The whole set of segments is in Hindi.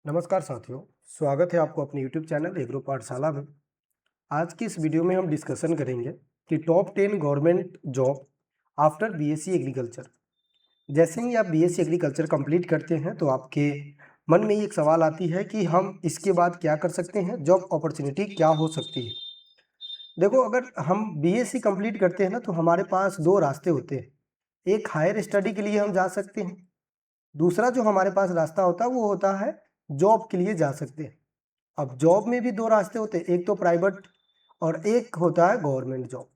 नमस्कार साथियों, स्वागत है आपको अपने YouTube चैनल एग्रो पाठशाला में। आज की इस वीडियो में हम डिस्कशन करेंगे कि top 10 government job after BSc agriculture. जैसे ही आप बीएससी एग्रीकल्चर कंप्लीट करते हैं तो आपके मन में एक सवाल आती है कि हम इसके बाद क्या कर सकते हैं, जॉब अपॉर्चुनिटी क्या हो सकती है। देखो, अगर हम बीएससी कंप्लीट करते हैं ना तो हमारे पास दो रास्ते होते हैं। एक हायर स्टडी के लिए हम जा सकते हैं, दूसरा जो हमारे पास रास्ता होता है वो होता है जॉब के लिए जा सकते हैं। अब जॉब में भी दो रास्ते होते हैं, एक तो प्राइवेट और एक होता है गवर्नमेंट जॉब।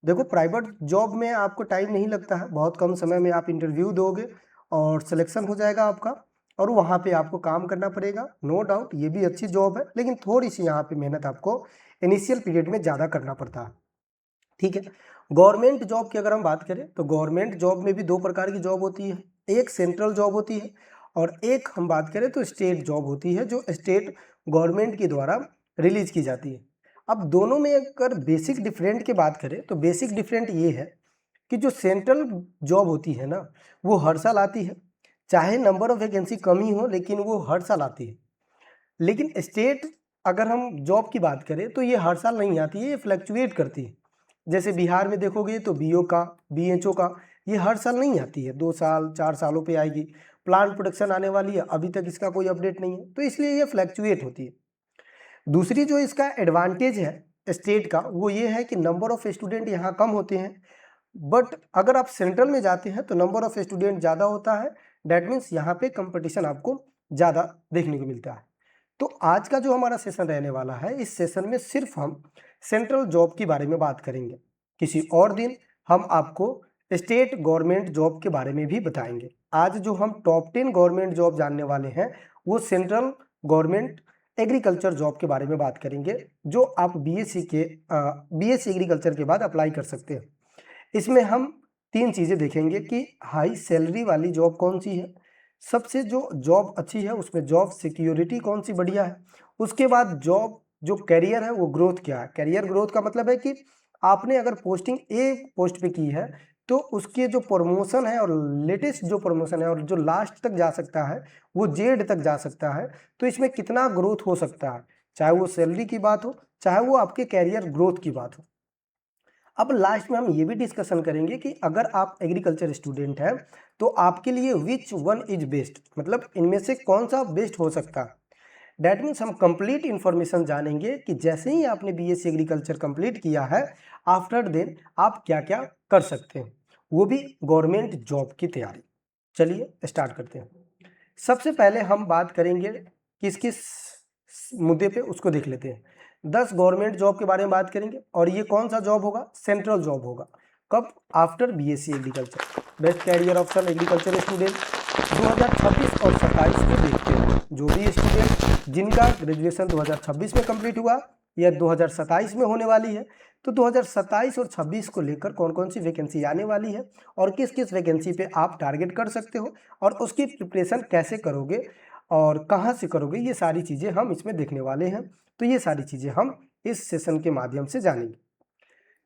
देखो, प्राइवेट जॉब में आपको टाइम नहीं लगता है, बहुत कम समय में आप इंटरव्यू दोगे और सिलेक्शन हो जाएगा आपका, और वहाँ पे आपको काम करना पड़ेगा। नो डाउट ये भी अच्छी जॉब है, लेकिन थोड़ी सी यहाँ पे मेहनत आपको इनिशियल पीरियड में ज़्यादा करना पड़ता है। ठीक है। गवर्नमेंट जॉब की अगर हम बात करें तो गवर्नमेंट जॉब में भी दो प्रकार की जॉब होती है। एक सेंट्रल जॉब होती है और एक हम बात करें तो स्टेट जॉब होती है, जो स्टेट गवर्नमेंट के द्वारा रिलीज की जाती है। अब दोनों में अगर बेसिक डिफरेंट की बात करें तो बेसिक डिफरेंट ये है कि जो सेंट्रल जॉब होती है ना, वो हर साल आती है, चाहे नंबर ऑफ वैकेंसी कम ही हो लेकिन वो हर साल आती है। लेकिन स्टेट अगर हम जॉब की बात करें तो ये हर साल नहीं आती है, ये फ्लक्चुएट करती है। जैसे बिहार में देखोगे तो बीओ का, बीएचओ का, ये हर साल नहीं आती है, 2 साल 4 सालों पे आएगी। प्लांट प्रोडक्शन आने वाली है, अभी तक इसका कोई अपडेट नहीं है, तो इसलिए ये फ्लक्चुएट होती है। दूसरी जो इसका एडवांटेज है स्टेट का, वो ये है कि नंबर ऑफ स्टूडेंट यहाँ कम होते हैं, बट अगर आप सेंट्रल में जाते हैं तो नंबर ऑफ स्टूडेंट ज़्यादा होता है। डैट मीन्स यहाँ पे कंपटीशन आपको ज़्यादा देखने को मिलता है। तो आज का जो हमारा सेशन रहने वाला है, इस सेशन में सिर्फ हम सेंट्रल जॉब के बारे में बात करेंगे। किसी और दिन हम आपको स्टेट गवर्नमेंट जॉब के बारे में भी बताएंगे। आज जो हम टॉप 10 गवर्नमेंट जॉब जानने वाले हैं वो सेंट्रल गवर्नमेंट एग्रीकल्चर जॉब के बारे में बात करेंगे, जो आप बीएससी एग्रीकल्चर के बाद अप्लाई कर सकते हैं। इसमें हम तीन चीज़ें देखेंगे कि हाई सैलरी वाली जॉब कौन सी है, सबसे जो जॉब अच्छी है उसमें जॉब सिक्योरिटी कौन सी बढ़िया है, उसके बाद जॉब जो करियर है वो ग्रोथ क्या है। करियर ग्रोथ का मतलब है कि आपने अगर पोस्टिंग ए पोस्ट पे की है तो उसके जो प्रमोशन है और लेटेस्ट जो प्रमोशन है और जो लास्ट तक जा सकता है वो जेड तक जा सकता है, तो इसमें कितना ग्रोथ हो सकता है, चाहे वो सैलरी की बात हो चाहे वो आपके कैरियर ग्रोथ की बात हो। अब लास्ट में हम ये भी डिस्कशन करेंगे कि अगर आप एग्रीकल्चर स्टूडेंट हैं तो आपके लिए विच वन इज बेस्ट, मतलब इनमें से कौन सा बेस्ट हो सकता है। डैट मीन्स हम कंप्लीट इन्फॉर्मेशन जानेंगे कि जैसे ही आपने बीएससी एग्रीकल्चर कंप्लीट किया है, आफ्टर देन आप क्या क्या कर सकते हैं, वो भी गवर्नमेंट जॉब की तैयारी। चलिए स्टार्ट करते हैं। सबसे पहले हम बात करेंगे किस किस मुद्दे पे, उसको देख लेते हैं। 10 गवर्नमेंट जॉब के बारे में बात करेंगे और ये कौन सा जॉब होगा, सेंट्रल जॉब होगा। कब? After BSc agriculture. Best career option agriculture student 2026 और 27 को देखते हैं। जो भी स्टूडेंट जिनका ग्रेजुएशन 2026 में कंप्लीट हुआ या 2027 में होने वाली है, तो 2027 और 26 को लेकर कौन कौन सी वैकेंसी आने वाली है और किस किस वैकेंसी पे आप टारगेट कर सकते हो और उसकी प्रिपरेशन कैसे करोगे और कहाँ से करोगे, ये सारी चीज़ें हम इसमें देखने वाले हैं। तो ये सारी चीज़ें हम इस सेशन के माध्यम से जानेंगे।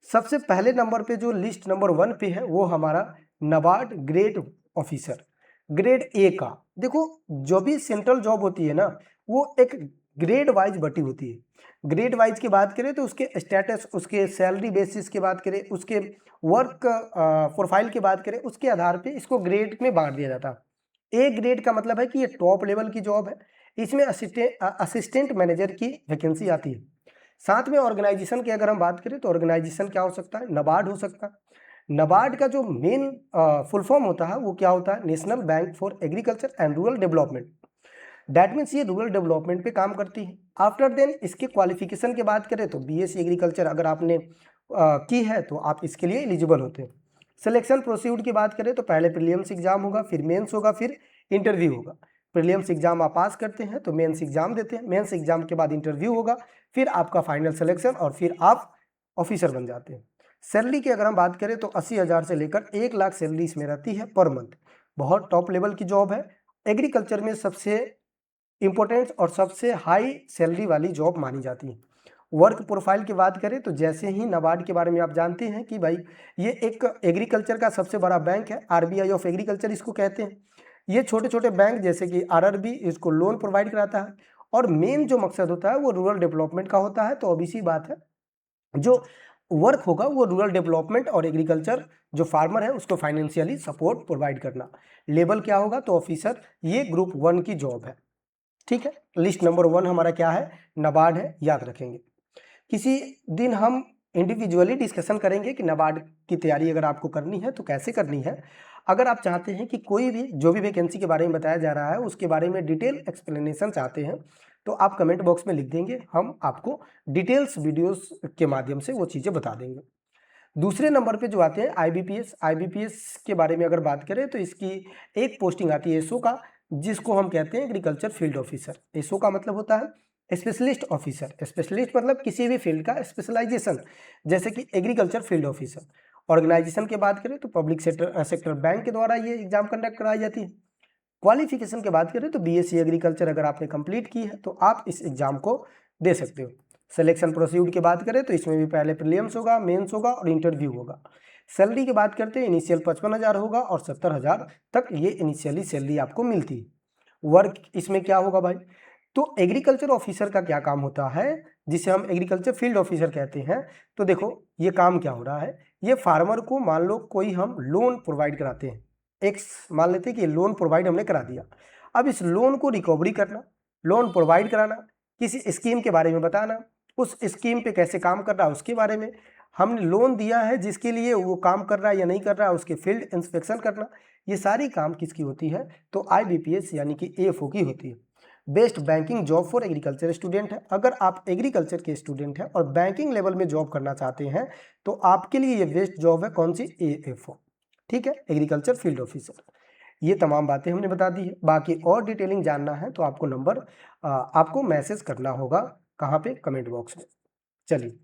सबसे पहले नंबर पे जो लिस्ट नंबर 1 पे है वो हमारा NABARD grade officer, grade A का। देखो, जो भी सेंट्रल जॉब होती है ना, वो एक ग्रेड वाइज बटी होती है। ग्रेड वाइज की बात करें तो उसके स्टेटस, उसके सैलरी बेसिस की बात करें, उसके वर्क प्रोफाइल की बात करें, उसके आधार पे इसको ग्रेड में बांट दिया जाता है। ए ग्रेड का मतलब है कि ये टॉप लेवल की जॉब है। इसमें असिस्टेंट मैनेजर की वैकेंसी आती है। साथ में ऑर्गेनाइजेशन की अगर हम बात करें तो ऑर्गेनाइजेशन क्या हो सकता है, नाबार्ड हो सकता है। नाबार्ड का जो मेन फुल फॉर्म होता है वो क्या होता है, national bank for agriculture and rural development. That means ये रूरल डेवलपमेंट पे काम करती है। आफ्टर देन इसके क्वालिफिकेशन की बात करें तो बीएससी एग्रीकल्चर अगर आपने की है तो आप इसके लिए एलिजिबल होते हैं। सिलेक्शन प्रोसीड्यूर की बात करें तो पहले प्रीलिम्स एग्जाम होगा, फिर मेंस होगा, फिर इंटरव्यू होगा। प्रीलिम्स एग्जाम आप पास करते हैं तो मेंस एग्जाम देते हैं, मेंस एग्जाम के बाद इंटरव्यू होगा, फिर आपका फाइनल सिलेक्शन और फिर आप ऑफिसर बन जाते हैं। सैलरी की अगर हम बात करें तो 80,000 से लेकर 1 लाख सैलरी इसमें रहती है पर मंथ। बहुत टॉप लेवल की जॉब है। एग्रीकल्चर में सबसे इंपॉर्टेंट और सबसे हाई सैलरी वाली जॉब मानी जाती है। वर्क प्रोफाइल की बात करें तो जैसे ही नाबार्ड के बारे में आप जानते हैं कि भाई ये एक एग्रीकल्चर का सबसे बड़ा बैंक है, आरबीआई ऑफ एग्रीकल्चर इसको कहते हैं। ये छोटे छोटे बैंक जैसे कि आरआरबी इसको लोन प्रोवाइड कराता है, और मेन जो मकसद होता है वो रूरल डेवलपमेंट का होता है। तो ऑब्वियसली बात है, जो वर्क होगा वो रूरल डेवलपमेंट और एग्रीकल्चर जो फार्मर है उसको फाइनेंशियली सपोर्ट प्रोवाइड करना। लेवल क्या होगा, तो ऑफिसर, ये ग्रुप 1 की जॉब है। ठीक है, लिस्ट नंबर 1 हमारा क्या है, नाबार्ड है, याद रखेंगे। किसी दिन हम इंडिविजुअली डिस्कशन करेंगे कि नाबार्ड की तैयारी अगर आपको करनी है तो कैसे करनी है। अगर आप चाहते हैं कि कोई भी जो भी वैकेंसी के बारे में बताया जा रहा है उसके बारे में डिटेल एक्सप्लेनेशन चाहते हैं, तो आप कमेंट बॉक्स में लिख देंगे, हम आपको डिटेल्स वीडियोस के माध्यम से वो चीज़ें बता देंगे। दूसरे नंबर पे जो आते हैं आईबीपीएस, आईबीपीएस के बारे में अगर बात करें तो इसकी एक पोस्टिंग आती है एसओ का, जिसको हम कहते हैं एग्रीकल्चर फील्ड ऑफिसर। एसओ का मतलब होता है स्पेशलिस्ट ऑफिसर, स्पेशलिस्ट मतलब किसी भी फील्ड का स्पेशलाइजेशन, जैसे कि एग्रीकल्चर फील्ड ऑफिसर। ऑर्गेनाइजेशन की बात करें तो पब्लिक सेक्टर बैंक के द्वारा ये एग्जाम कंडक्ट कराई जाती है। क्वालिफिकेशन की बात करें तो बीएससी एग्रीकल्चर अगर आपने कंप्लीट की है तो आप इस एग्जाम को दे सकते हो। सिलेक्शन प्रोसीड्यूर की बात करें तो इसमें भी पहले प्रीलिम्स होगा, मेंस होगा और इंटरव्यू होगा। सैलरी की बात करते हैं, इनिशियल 55,000 होगा और 70,000 तक ये इनिशियली सैलरी आपको मिलती है। वर्क इसमें क्या होगा भाई, तो एग्रीकल्चर ऑफिसर का क्या काम होता है, जिसे हम एग्रीकल्चर फील्ड ऑफिसर कहते हैं। तो देखो ये काम क्या हो रहा है, ये फार्मर को मान लो कोई हम लोन प्रोवाइड कराते हैं, एक्स मान लेते हैं कि लोन प्रोवाइड हमने करा दिया। अब इस लोन को रिकवरी करना, लोन प्रोवाइड कराना, किसी स्कीम के बारे में बताना, उस स्कीम पे कैसे काम कर रहा है उसके बारे में, हमने लोन दिया है जिसके लिए वो काम कर रहा है या नहीं कर रहा है उसके फील्ड इंस्पेक्शन करना, ये सारी काम किसकी होती है, तो आईबीपीएस यानी कि एएफओ की होती है। Best banking job for agriculture student है। अगर आप एग्रीकल्चर के स्टूडेंट हैं और बैंकिंग लेवल में जॉब करना चाहते हैं तो आपके लिए ये बेस्ट जॉब है, कौन सी, एएफओ। ठीक है, एग्रीकल्चर फील्ड ऑफिसर। ये तमाम बातें हमने बता दी है। बाकी और डिटेलिंग जानना है तो आपको नंबर आपको मैसेज करना होगा, कहाँ पे, कमेंट बॉक्स में। चलिए,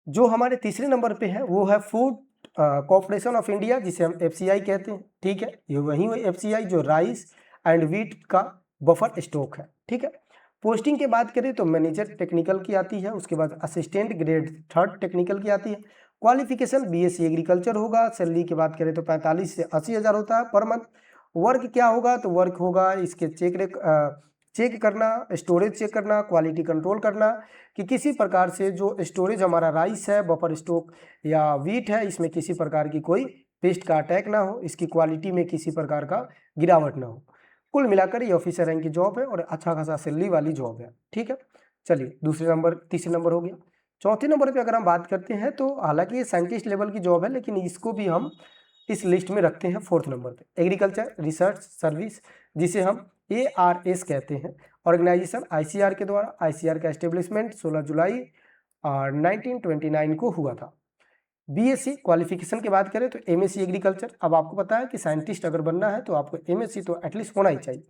जो हमारे तीसरे नंबर पे है वो है फूड कॉर्पोरेशन ऑफ इंडिया, जिसे हम एफसीआई कहते हैं। ठीक है, ये वही एफसीआई जो राइस एंड व्हीट का बफर स्टॉक है। ठीक है, पोस्टिंग की बात करें तो मैनेजर टेक्निकल की आती है, उसके बाद असिस्टेंट ग्रेड 3 टेक्निकल की आती है। क्वालिफिकेशन बीएससी एग्रीकल्चर होगा। सैलरी की बात करें तो 45 से 80,000 होता है पर मंथ। वर्क क्या होगा, तो वर्क होगा इसके चेक करना, स्टोरेज चेक करना, क्वालिटी कंट्रोल करना, कि किसी प्रकार से जो स्टोरेज हमारा राइस है, बफर स्टॉक या वीट है, इसमें किसी प्रकार की कोई पेस्ट का अटैक ना हो, इसकी क्वालिटी में किसी प्रकार का गिरावट ना हो। कुल मिलाकर ये ऑफिसर रैंक की जॉब है और अच्छा खासा सैलरी वाली जॉब है। ठीक है, चलिए तीसरे नंबर हो गया। चौथे नंबर पे अगर हम बात करते हैं तो हालांकि ये साइंटिस्ट लेवल की जॉब है, लेकिन इसको भी हम इस लिस्ट में रखते हैं 4th नंबर पे। एग्रीकल्चर रिसर्च सर्विस, जिसे हम ARS कहते हैं। ऑर्गेनाइजेशन आईसीआर के द्वारा, आईसीआर का एस्टेब्लिशमेंट 16 जुलाई 1929 को हुआ था। बीएससी क्वालिफिकेशन की बात करें तो एमएससी एग्रीकल्चर। अब आपको पता है कि साइंटिस्ट अगर बनना है तो आपको एमएससी तो एटलीस्ट होना ही चाहिए।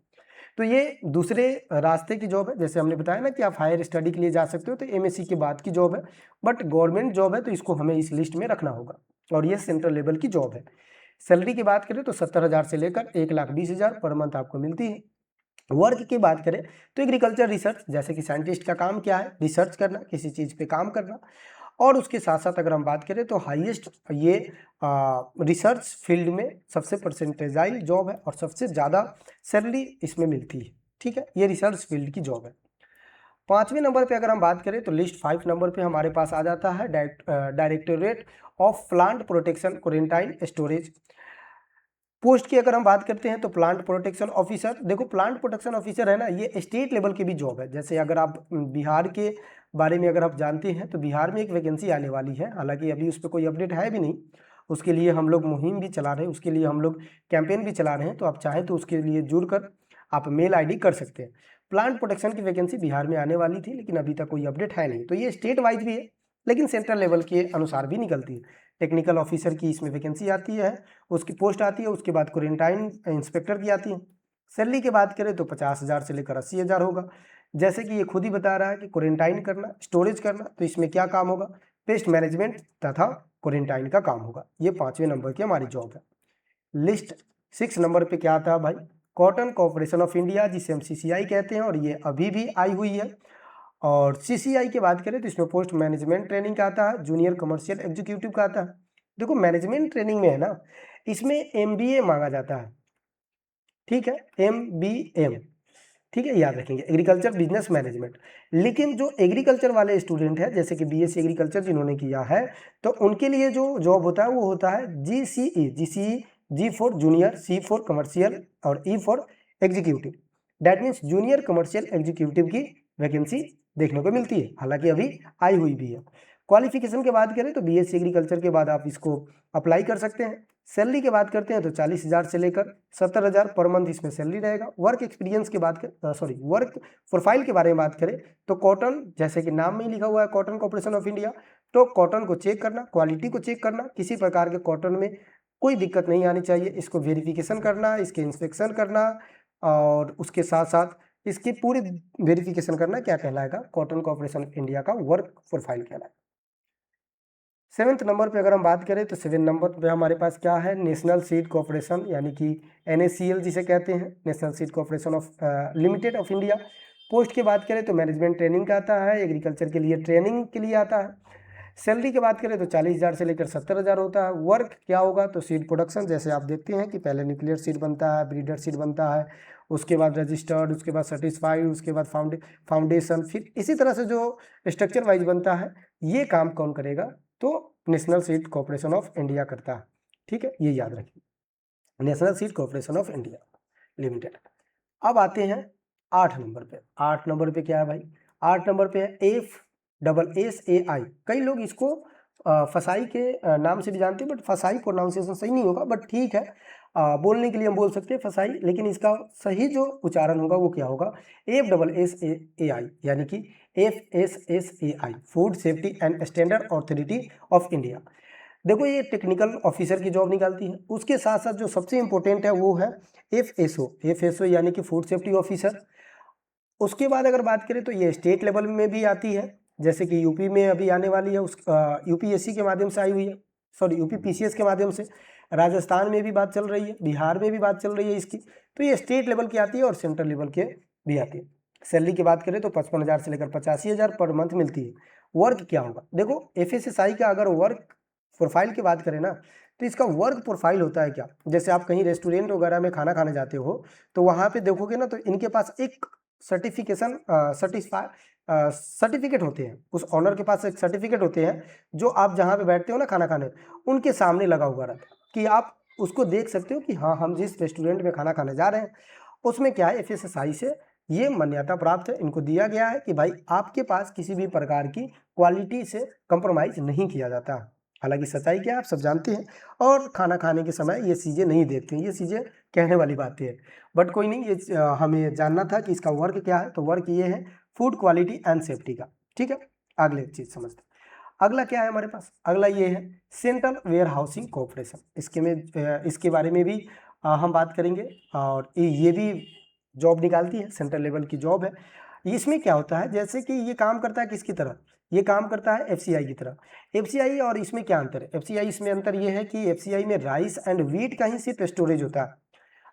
तो ये दूसरे रास्ते की जॉब है, जैसे हमने बताया ना कि आप हायर स्टडी के लिए जा सकते हो, तो एमएससी के बाद की जॉब है, बट गवर्नमेंट जॉब है तो इसको हमें इस लिस्ट में रखना होगा और ये सेंट्रल लेवल की जॉब है। सैलरी की बात करें तो 70,000 से लेकर 1,20,000 पर मंथ आपको मिलती है। वर्क की बात करें तो एग्रीकल्चर रिसर्च, जैसे कि साइंटिस्ट का काम क्या है, रिसर्च करना, किसी चीज़ पे काम करना। और उसके साथ साथ अगर हम बात करें तो हाईएस्ट ये रिसर्च फील्ड में सबसे परसेंटेजाइल जॉब है और सबसे ज़्यादा सैलरी इसमें मिलती है। ठीक है, ये रिसर्च फील्ड की जॉब है। 5वें नंबर पे अगर हम बात करें तो लिस्ट 5 नंबर पे हमारे पास आ जाता है directorate of plant protection quarantine storage. Post की अगर हम बात करते हैं तो प्लांट प्रोटेक्शन ऑफिसर। देखो प्लांट प्रोटेक्शन ऑफिसर है ना, ये स्टेट लेवल की भी जॉब है। जैसे अगर आप बिहार के बारे में अगर आप जानते हैं तो बिहार में एक वैकेंसी आने वाली है, हालांकि अभी उस पर कोई अपडेट है भी नहीं। उसके लिए हम लोग मुहिम भी चला रहे हैं, उसके लिए हम लोग कैंपेन भी चला रहे हैं, तो आप चाहें तो उसके लिए जुड़कर आप मेल ID कर सकते हैं। प्लांट प्रोटेक्शन की वैकेंसी बिहार में आने वाली थी, लेकिन अभी तक कोई अपडेट है नहीं। तो ये स्टेट वाइज भी है, लेकिन सेंट्रल लेवल के अनुसार भी निकलती है। टेक्निकल ऑफिसर की इसमें वैकेंसी आती है, उसकी पोस्ट आती है, उसके बाद क्वारंटाइन इंस्पेक्टर की आती है। सैलरी की बात करें तो 50,000 से लेकर 80,000 होगा। जैसे कि ये खुद ही बता रहा है कि क्वारंटाइन करना, स्टोरेज करना, तो इसमें क्या काम होगा, पेस्ट मैनेजमेंट तथा क्वारंटाइन का काम होगा। ये 5वें नंबर की हमारी जॉब है। लिस्ट 6 नंबर पे क्या आता है भाई, कॉटन कॉर्पोरेशन ऑफ इंडिया, जिसे हम CCI कहते हैं, और ये अभी भी आई हुई है। और CCI की बात करें तो इसमें पोस्ट मैनेजमेंट ट्रेनिंग का आता है, जूनियर कमर्शियल एग्जीक्यूटिव का आता है। देखो मैनेजमेंट ट्रेनिंग में है ना, इसमें MBA मांगा जाता है। ठीक है, MBM, ठीक है, याद रखेंगे, एग्रीकल्चर बिजनेस मैनेजमेंट। लेकिन जो एग्रीकल्चर वाले स्टूडेंट है, जैसे कि बीएससी एग्रीकल्चर जिन्होंने किया है, तो उनके लिए जो जॉब होता है वो होता है GCE, G for junior, C for commercial और E for executive. That means junior commercial executive की वैकेंसी देखने को मिलती है, हालांकि अभी आई हुई भी है। क्वालिफिकेशन की बात करें तो बीएससी एग्रीकल्चर के बाद आप इसको अप्लाई कर सकते हैं। सैलरी की बात करते हैं तो 40,000 से लेकर 70,000 पर मंथ इसमें सैलरी रहेगा। वर्क एक्सपीरियंस की बात कर वर्क प्रोफाइल के बारे में बात करें तो कॉटन, जैसे कि नाम में ही लिखा हुआ है कॉटन कॉर्पोरेशन ऑफ इंडिया, तो कॉटन को चेक करना, क्वालिटी को चेक करना, किसी प्रकार के कॉटन में कोई दिक्कत नहीं आनी चाहिए, इसको वेरिफिकेशन करना, इसके इंस्पेक्शन करना और उसके साथ साथ इसकी पूरी वेरिफिकेशन करना, क्या कहलाएगा, कॉटन कॉर्पोरेशन ऑफ इंडिया का वर्क प्रोफाइल कहलाएगा। 7th नंबर पे अगर हम बात करें तो 7 नंबर पे हमारे पास क्या है, नेशनल सीड कॉर्पोरेशन यानी कि NACL जिसे कहते हैं, national seed corporation of limited of India. Post की बात करें तो मैनेजमेंट ट्रेनिंग का आता है, एग्रीकल्चर के लिए ट्रेनिंग के लिए आता है। सैलरी की बात करें तो 40,000 से लेकर 70,000 होता है। वर्क क्या होगा तो सीड प्रोडक्शन, जैसे आप देखते हैं कि पहले न्यूक्लियर सीड बनता है, ब्रीडर सीड बनता है, उसके बाद रजिस्टर्ड, उसके बाद सर्टिस्फाइड, उसके बाद फाउंडेशन, फिर इसी तरह से जो स्ट्रक्चर वाइज बनता है, ये काम कौन करेगा तो national seed corporation of India करता है। ठीक है, ये याद रखिए, national seed corporation of India limited. अब आते हैं 8 नंबर पे। 8 नंबर पे क्या है भाई, 8 नंबर पे है FSSAI। कई लोग इसको फसाई के नाम से भी जानते हैं, बट फसाई प्रोनाउंसिएशन सही नहीं होगा, बट ठीक है, बोलने के लिए हम बोल सकते हैं फसाई, लेकिन इसका सही जो उच्चारण होगा वो क्या होगा, FSSAI यानी कि FSSAI, food safety and standard authority of India. देखो ये टेक्निकल ऑफिसर की जॉब निकालती है, उसके साथ साथ जो सबसे इंपॉर्टेंट है वो है FSO यानी कि फूड सेफ्टी ऑफिसर। उसके बाद अगर बात करें तो ये स्टेट लेवल में भी आती है, जैसे कि यूपी में अभी आने वाली है, उस UPSC के माध्यम से आई हुई है, सॉरी UPPCS के माध्यम से। राजस्थान में भी बात चल रही है, बिहार में भी बात चल रही है इसकी, तो ये स्टेट लेवल की आती है और सेंट्रल लेवल के भी आती है। सैलरी की बात करें तो 55,000 से लेकर 85,000 पर मंथ मिलती है। वर्क क्या होगा, देखो FSSAI का अगर वर्क प्रोफाइल की बात करें ना, तो इसका वर्क प्रोफाइल होता है क्या, जैसे आप कहीं रेस्टोरेंट वगैरह में खाना खाने जाते हो तो वहाँ पे देखोगे ना, तो इनके पास एक सर्टिफिकेशन सर्टिफिकेट होते हैं, उस ऑनर के पास एक सर्टिफिकेट होते हैं, जो आप जहाँ पे बैठते हो ना खाना खाने, उनके सामने लगा हुआ रहता है कि आप उसको देख सकते हो कि हाँ हम जिस रेस्टोरेंट में खाना खाने जा रहे हैं उसमें क्या है, FSSAI से ये मान्यता प्राप्त है, इनको दिया गया है कि भाई आपके पास किसी भी प्रकार की क्वालिटी से कंप्रोमाइज नहीं किया जाता। हालांकि सच्चाई क्या है आप सब जानते हैं, और खाना खाने के समय ये चीज़ें नहीं देखते हैं, ये चीज़ें कहने वाली बातें हैं, बट कोई नहीं, ये हमें जानना था कि इसका वर्क क्या है, तो वर्क ये है फूड क्वालिटी एंड सेफ्टी का। ठीक है, अगले चीज़ समझते हैं। अगला क्या है हमारे पास, अगला ये है सेंट्रल वेयर हाउसिंग कॉर्पोरेशन। इसके बारे में भी हम बात करेंगे, और ये भी जॉब निकालती है, सेंट्रल लेवल की जॉब है। इसमें क्या होता है, जैसे कि ये काम करता है किसकी तरह, ये काम करता है FCI की तरह। FCI और इसमें क्या अंतर है, FCI इसमें अंतर ये है कि FCI में राइस एंड व्हीट का ही सिर्फ स्टोरेज होता है।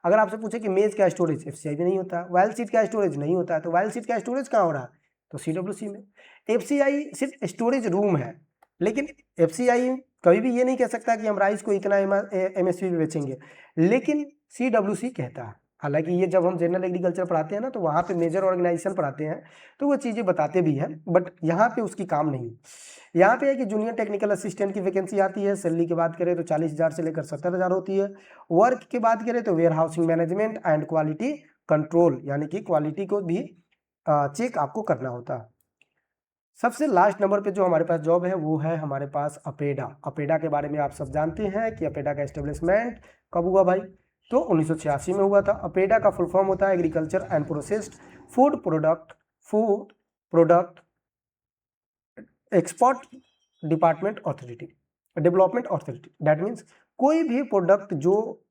अगर आपसे पूछे कि मेज का स्टोरेज, FCI में नहीं होता, वायल सीट का स्टोरेज नहीं होता है, तो वायल सीट का स्टोरेज कहाँ हो रहा है, तो CWC में। FCI सिर्फ स्टोरेज रूम है, लेकिन FCI कभी भी ये नहीं कह सकता कि हम राइस को इतना MSP में बेचेंगे, लेकिन CWC कहता है। हालांकि ये जब हम जनरल एग्रीकल्चर पढ़ाते हैं ना, तो वहाँ पे मेजर ऑर्गेनाइजेशन पढ़ाते हैं, तो वो चीज़ें बताते भी हैं, बट यहाँ पे उसकी काम नहीं। यहाँ पे है कि जूनियर टेक्निकल असिस्टेंट की वैकेंसी आती है। सैलरी की बात करें तो 40,000 से लेकर 70,000 होती है। वर्क की बात करें तो warehousing management and quality control, यानी कि क्वालिटी को भी चेक आपको करना होता है। सबसे लास्ट नंबर पे जो हमारे पास जॉब है वो है हमारे पास अपेडा। अपेडा के बारे में आप सब जानते हैं कि अपेडा का एस्टेब्लिशमेंट कब हुआ भाई, तो 1986 में हुआ था। अपेडा का फुल फॉर्म होता है agriculture and processed food product export department authority, development authority. That means कोई भी प्रोडक्ट जो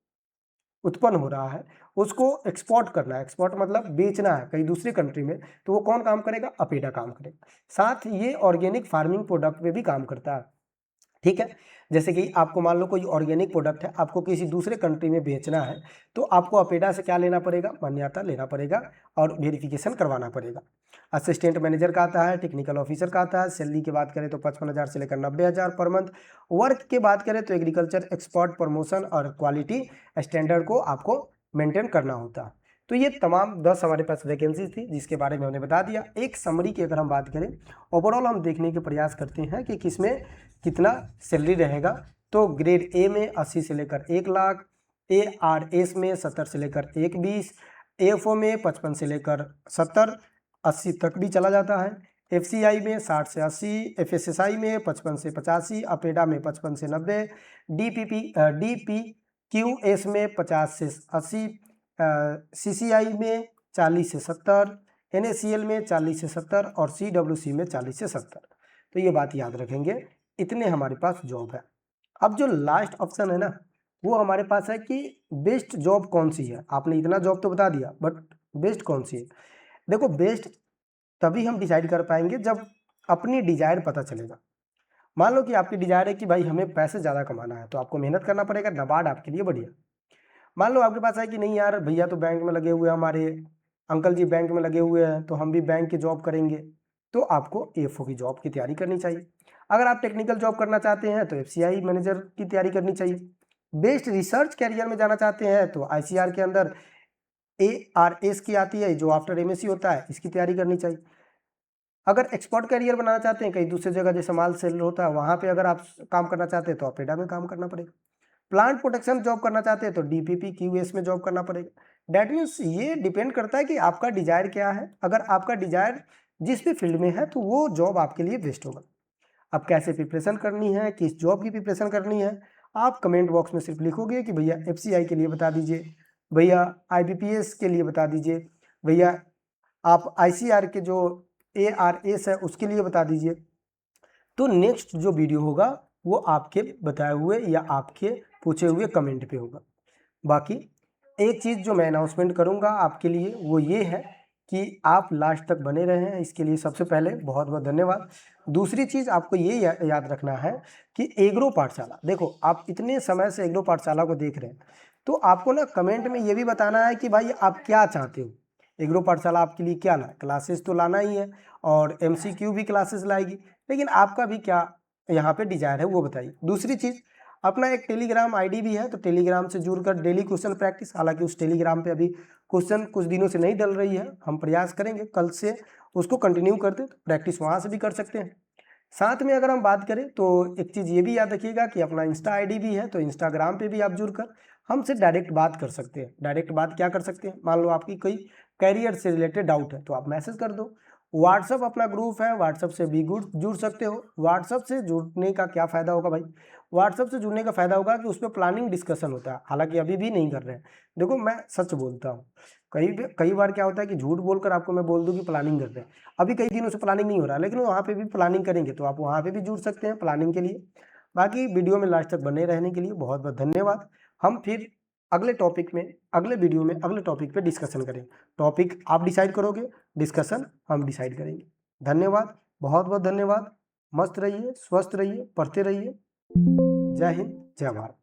उत्पन्न हो रहा है उसको एक्सपोर्ट करना है, एक्सपोर्ट मतलब बेचना है कहीं दूसरी कंट्री में, तो वो कौन काम करेगा, अपेडा काम करेगा। साथ ये ऑर्गेनिक फार्मिंग प्रोडक्ट पे भी काम करता है। ठीक है, जैसे कि आपको मान लो कोई ऑर्गेनिक प्रोडक्ट है, आपको किसी दूसरे कंट्री में बेचना है, तो आपको अपेडा से क्या लेना पड़ेगा, मान्यता लेना पड़ेगा और वेरिफिकेशन करवाना पड़ेगा। असिस्टेंट मैनेजर का आता है, टेक्निकल ऑफिसर का आता है। सैलरी की बात करें तो 55,000 से लेकर 90,000 पर मंथ। वर्क की बात करें तो एग्रीकल्चर एक्सपोर्ट प्रमोशन और क्वालिटी स्टैंडर्ड को आपको मेंटेन करना होता है। तो ये तमाम 10 हमारे पास वैकेंसी थी जिसके बारे में हमने बता दिया। एक समरी की अगर हम बात करें, ओवरऑल हम देखने के प्रयास करते हैं कि किसमें कितना सैलरी रहेगा। तो ग्रेड ए में 80 से लेकर 1 लाख, ARS में 70 से लेकर 120, AFO में 55 से लेकर 70, 80 तक भी चला जाता है, FCI में 60 से 80, FSSI में 55 से 85, अपेडा में 55 से 90, DPQS में 50 से 80, CCI में 40 से 70, NACL में 40 से 70 और CWC में 40 से 70। तो ये बात याद रखेंगे, इतने हमारे पास जॉब है। अब जो लास्ट ऑप्शन है ना, वो हमारे पास है कि बेस्ट जॉब कौन सी है। आपने इतना जॉब तो बता दिया, बट बेस्ट कौन सी है। देखो, बेस्ट तभी हम डिसाइड कर पाएंगे जब अपनी डिजायर पता चलेगा। मान लो कि आपकी डिजायर है कि भाई हमें पैसे ज़्यादा कमाना है, तो आपको मेहनत करना पड़ेगा, नाबार्ड आपके लिए बढ़िया। मान लो आपके पास है कि नहीं यार, भैया तो बैंक में लगे हुए हैं, हमारे अंकल जी बैंक में लगे हुए हैं, तो हम भी बैंक की जॉब करेंगे, तो आपको AFO की जॉब की तैयारी करनी चाहिए। अगर आप टेक्निकल जॉब करना चाहते हैं तो FCI मैनेजर की तैयारी करनी चाहिए। बेस्ट रिसर्च कैरियर में जाना चाहते हैं तो ICR के अंदर ARS की आती है, जो आफ्टर MSc होता है, इसकी तैयारी करनी चाहिए। अगर एक्सपर्ट कैरियर बनाना चाहते हैं, कहीं दूसरी जगह जैसे माल सेल होता है वहाँ पे अगर आप काम करना चाहते हैं तो अपेडा में काम करना पड़ेगा। प्लांट प्रोटेक्शन जॉब करना चाहते हैं तो DPPQS में जॉब करना पड़ेगा। डैट मीन्स ये डिपेंड करता है कि आपका डिजायर क्या है। अगर आपका डिजायर जिस भी फील्ड में है तो वो जॉब आपके लिए बेस्ट होगा। अब कैसे प्रिपरेशन करनी है, किस जॉब की प्रिपरेशन करनी है, आप कमेंट बॉक्स में सिर्फ लिखोगे कि भैया FCI के लिए बता दीजिए, भैया IBPS के लिए बता दीजिए, भैया आप ICR के जो ARS है उसके लिए बता दीजिए। तो नेक्स्ट जो वीडियो होगा वो आपके बताए हुए या आपके पूछे हुए कमेंट पे होगा। बाकी एक चीज़ जो मैं अनाउंसमेंट करूंगा आपके लिए वो ये है कि आप लास्ट तक बने रहें, इसके लिए सबसे पहले बहुत बहुत धन्यवाद। दूसरी चीज़ आपको ये याद रखना है कि एग्रो पाठशाला, देखो आप इतने समय से एग्रो पाठशाला को देख रहे हैं, तो आपको ना कमेंट में ये भी बताना है कि भाई आप क्या चाहते हो, एग्रो पाठशाला आपके लिए क्या लाए। क्लासेस तो लाना ही है और MCQ भी क्लासेस लाएगी, लेकिन आपका भी क्या यहाँ पे डिजायर है वो बताइए। दूसरी चीज़, अपना एक टेलीग्राम ID भी है, तो टेलीग्राम से जुड़कर डेली क्वेश्चन प्रैक्टिस, हालांकि उस टेलीग्राम पे अभी क्वेश्चन कुछ दिनों से नहीं डल रही है, हम प्रयास करेंगे कल से उसको कंटिन्यू कर दें, तो प्रैक्टिस वहाँ से भी कर सकते हैं। साथ में अगर हम बात करें तो एक चीज़ ये भी याद रखिएगा कि अपना इंस्टा ID भी है, तो इंस्टाग्राम पे भी आप जुड़कर हमसे डायरेक्ट बात कर सकते हैं। डायरेक्ट बात क्या कर सकते हैं, मान लो आपकी कोई कैरियर से रिलेटेड डाउट है तो आप मैसेज कर दो। व्हाट्सअप अपना ग्रुप है, व्हाट्सअप से भी जुड़ सकते हो। व्हाट्सअप से जुड़ने का क्या फ़ायदा होगा भाई, व्हाट्सअप से जुड़ने का फ़ायदा होगा कि उस पर प्लानिंग डिस्कशन होता है, हालांकि अभी भी नहीं कर रहे हैं। देखो मैं सच बोलता हूँ, कई बार क्या होता है कि झूठ बोलकर आपको मैं बोल दूँ कि प्लानिंग कर रहे हैं, अभी कई दिनों से प्लानिंग नहीं हो रहा है, लेकिन वहाँ पे भी प्लानिंग करेंगे तो आप वहाँ पे भी जुड़ सकते हैं प्लानिंग के लिए। बाकी वीडियो में लास्ट तक बने रहने के लिए बहुत बहुत धन्यवाद। हम फिर अगले टॉपिक में, अगले वीडियो में अगले टॉपिक पे डिस्कशन करें। टॉपिक आप डिसाइड करोगे, डिस्कशन हम डिसाइड करेंगे। धन्यवाद, बहुत बहुत धन्यवाद। मस्त रहिए, स्वस्थ रहिए, पढ़ते रहिए। जय हिंद, जय भारत।